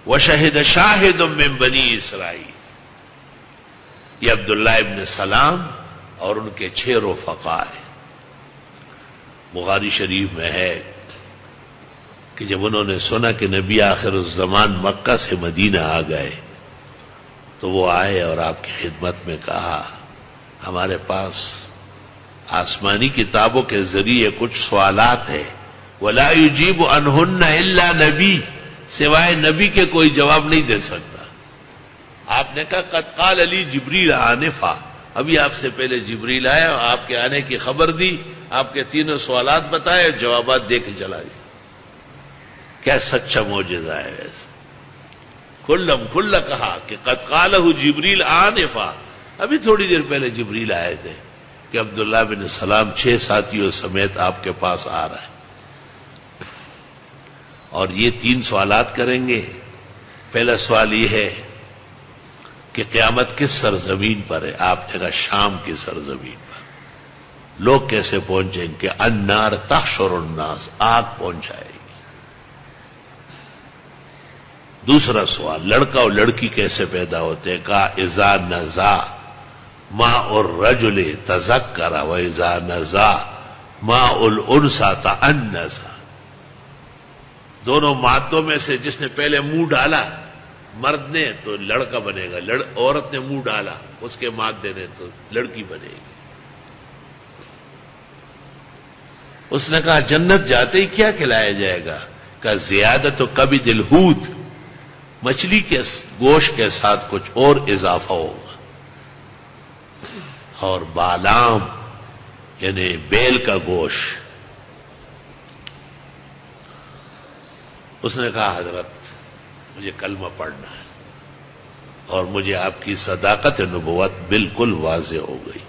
وشہد شاہد من بنی اسرائیل. یہ عبداللہ ابن سلام اور ان کے 6 رفقاء ہیں. بخاری شریف میں ہے کہ جب انہوں نے سنا کہ نبی آخر الزمان مکہ سے مدینہ آ گئے تو وہ آئے اور آپ کی خدمت میں کہا ہمارے پاس آسمانی کتابوں کے ذریعے کچھ سوالات ہیں وَلَا يُجِيبُ عَنْهُنَّ إِلَّا نبی، سوائے نبی کے کوئی جواب نہیں دے سکتا. آپ نے کہا قد قال علی جبریل آنفا، ابھی آپ سے پہلے جبریل آیا اور آپ کے آنے کی خبر دی، آپ کے 3 سوالات بتائے، جوابات دے کے چلا گیا. کیا سچا معجزہ ہے. ویسے کھل کہا کہ قد قالہ جبریل آنفا، ابھی تھوڑی دیر پہلے جبریل آئے تھے کہ عبداللہ بن سلام 6 ساتھیوں سمیت آپ کے پاس آ رہا ہے اور یہ 3 سوالات کریں گے. پہلا سوال یہ ہے کہ قیامت کس سرزمین پر ہے؟ آپ نے کہا شام کی سرزمین پر. لوگ کیسے پہنچیں کہ النار تحشر الناس، آگ پہنچائے گی. دوسرا سوال لڑکا اور لڑکی کیسے پیدا ہوتے ہیں؟ کہا اذا نزا ماء الرجل تذکر و اذا نزا ماء الانثى تأنس. دونوں مادوں میں سے جس نے پہلے منہ ڈالا مرد نے تو لڑکا بنے گا، عورت نے منہ ڈالا اس کے مادے نے تو لڑکی بنے گی. اس نے کہا جنت جاتے ہی کیا کھلایا جائے گا؟ کہا زیادت کبد الحوت، مچھلی کے گوشت کے ساتھ کچھ اور اضافہ ہوگا، اور بالام یعنی بیل کا گوشت. اس نے کہا حضرت مجھے کلمہ پڑھنا ہے اور مجھے آپ کی صداقت نبوت بالکل واضح ہو گئی.